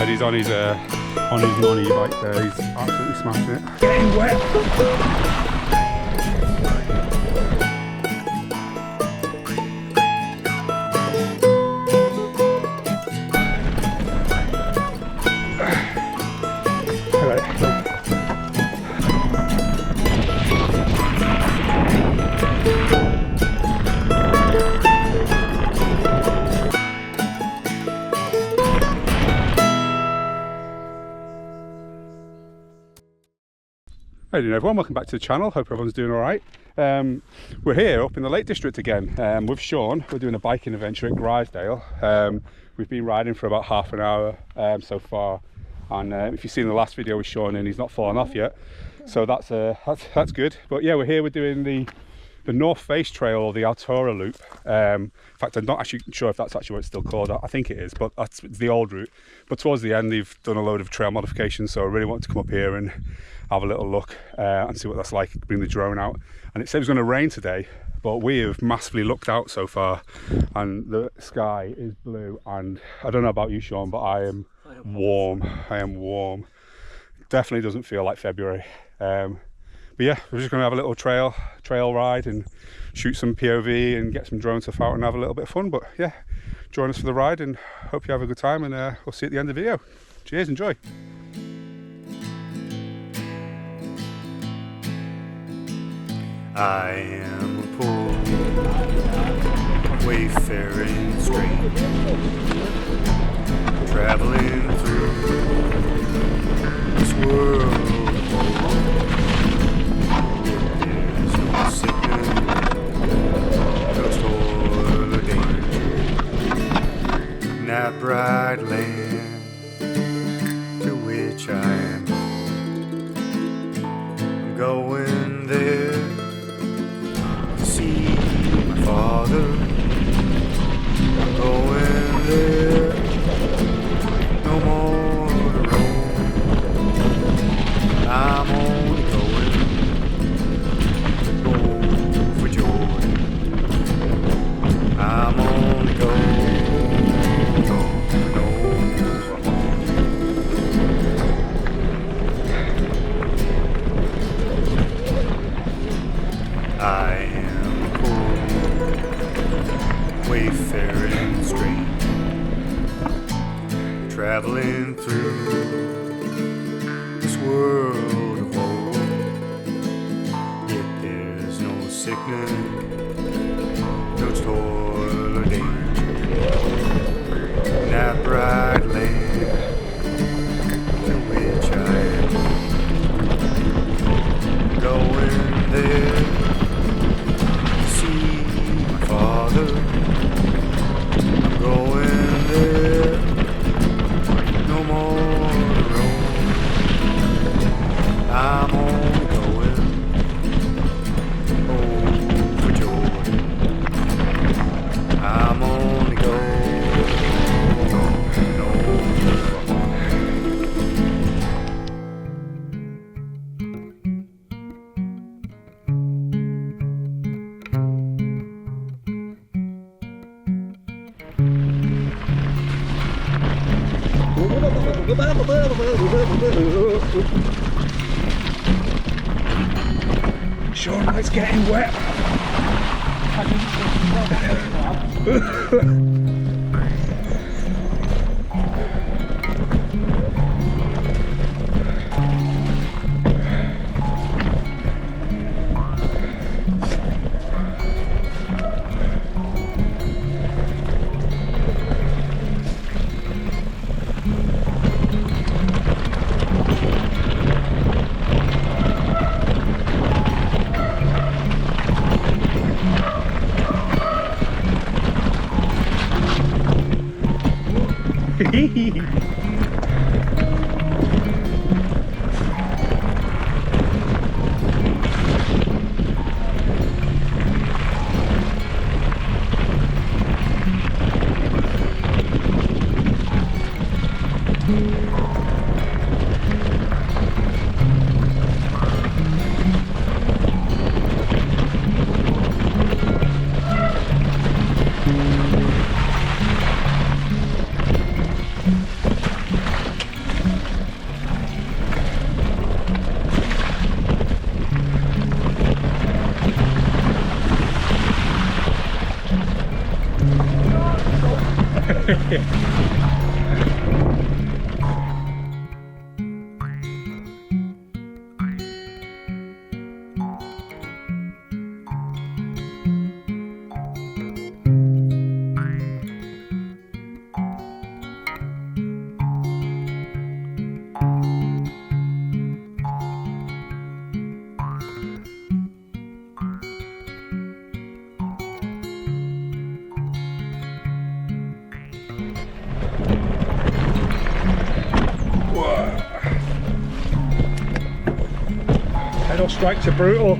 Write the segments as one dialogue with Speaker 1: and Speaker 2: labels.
Speaker 1: He's on his nonny bike there, he's absolutely smashing it. Getting wet! How are you doing, everyone? Welcome back to the channel. Hope everyone's doing all right. We're here up in the Lake District again with Shaun. We're doing a biking adventure at Grizedale. We've been riding for about half an hour so far, and if you've seen the last video with Shaun, and he's not fallen off yet, so that's good. But yeah, we're here. We're doing the North Face Trail, or the Altura Loop. In fact, I'm not actually sure if that's actually what it's still called. I think it is, but it's the old route. But towards the end, they've done a load of trail modifications, so I really want to come up here and have a little look and see what that's like, bring the drone out. And it said it was going to rain today, but we have massively looked out so far and the sky is blue, and I don't know about you, Shaun, but I am warm. I am warm. Definitely doesn't feel like February. But yeah, we're just going to have a little trail ride and shoot some POV and get some drone stuff out and have a little bit of fun. But yeah, join us for the ride and hope you have a good time, and we'll see you at the end of the video. Cheers, enjoy.
Speaker 2: I am a poor wayfaring stranger, traveling through this world. There's no sickness, no toil or danger, not bright land to which I am. I'm going there. See my father, I'm going there, no more to roam. I'm only going over Jordan. I'm only going over home. I am wayfaring stranger, traveling through this world of woe. Yet there's no sickness, no toil or danger, not bright land to which I am going there. Father, I'm going there, no more to roam. I'm only going over Jordan. I'm only going over home.
Speaker 1: Shaun, it's getting wet. Pedal strikes are brutal.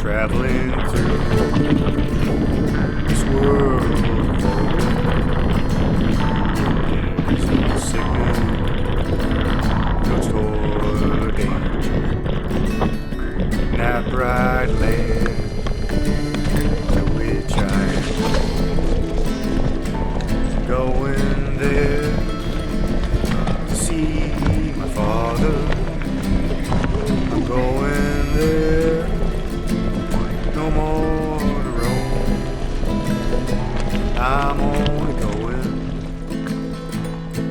Speaker 2: traveling through this world. There's no signal, no toll danger. That bright land to which I am going there to see my father. I'm going there, no more to roam. I'm only going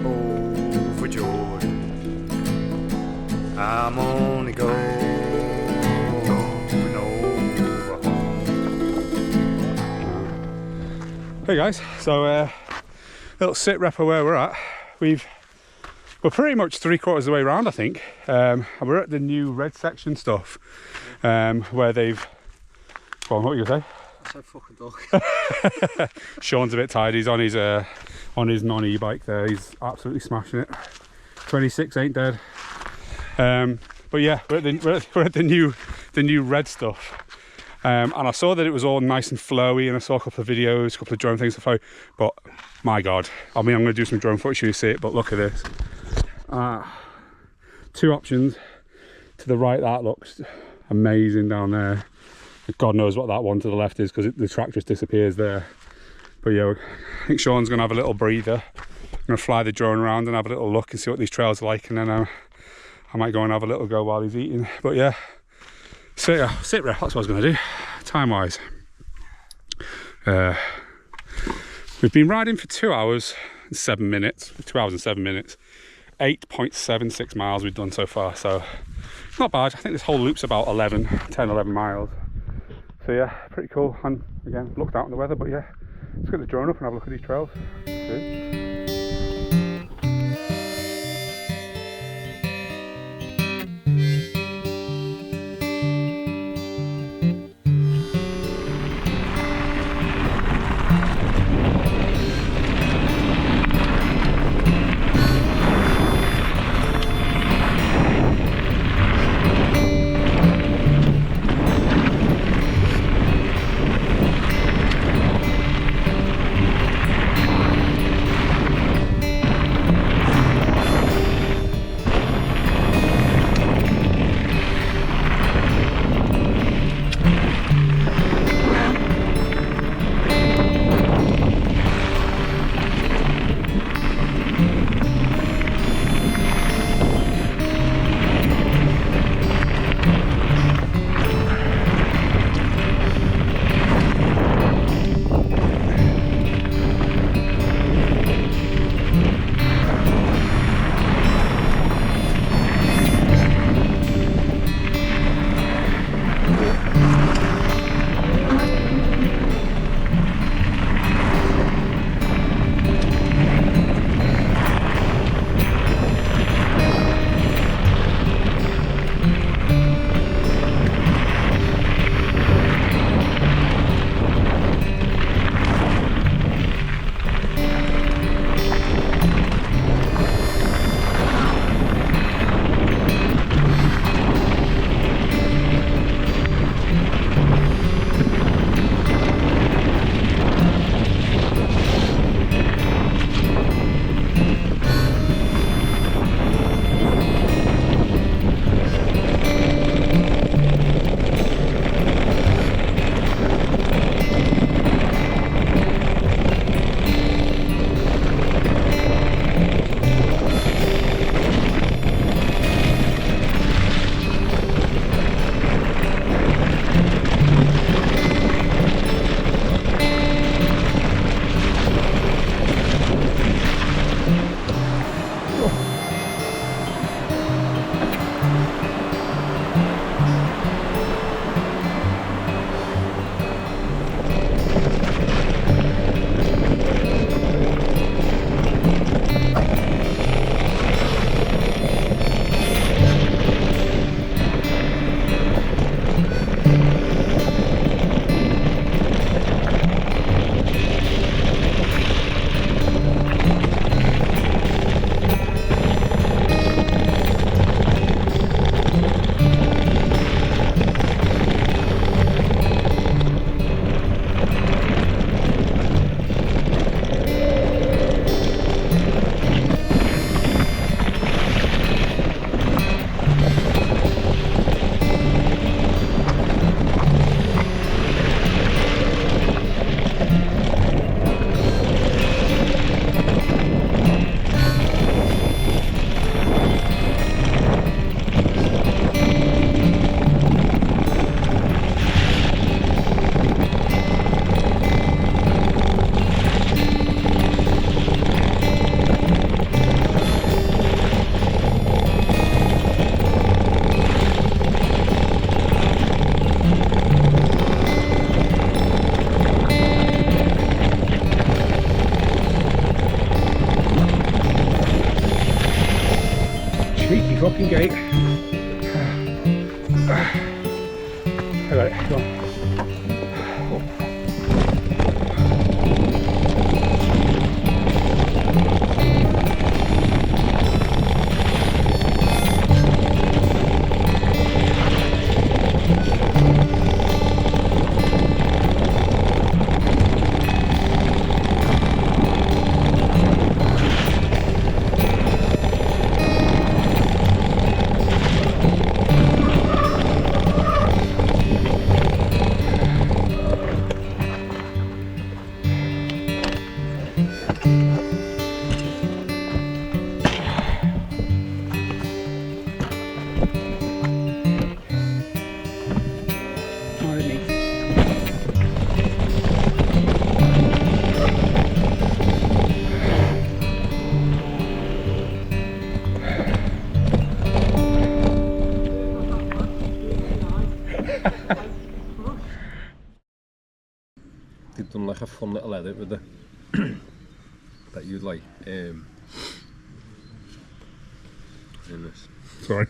Speaker 2: over Jordan. I'm only going over home.
Speaker 1: Hey guys, so little sit rep of where we're at. We've we're pretty much 3/4 of the way around, I think. We're at the new red section stuff, where they've... Go on, what were you going to say?
Speaker 3: So fucking dog.
Speaker 1: Shaun's a bit tired. He's on his non-e-bike there. He's absolutely smashing it. 26 ain't dead. But yeah, we're at the new red stuff. And I saw that it was all nice and flowy, and I saw a couple of videos, a couple of drone things to follow. But my God, I mean, I'm going to do some drone footage so you see it. But look at this. 2 options to the right. That looks amazing down there. God knows what that one to the left is, because the track just disappears there. But yeah, I think Shaun's going to have a little breather. I'm going to fly the drone around and have a little look and see what these trails are like, and then I might go and have a little go while he's eating. But yeah, so yeah, sit rep, that's what I was going to do. Time wise, we've been riding for 2 hours and 7 minutes. 2 hours and 7 minutes. 8.76 miles we've done so far, so not bad. I think this whole loop's about 10, 11 miles. So yeah, pretty cool. And again, looked out in the weather, but yeah, let's get the drone up and have a look at these trails. See? fucking gate. I got it, go on.
Speaker 4: They've done like a fun little edit with it that you'd like in this.
Speaker 1: Sorry.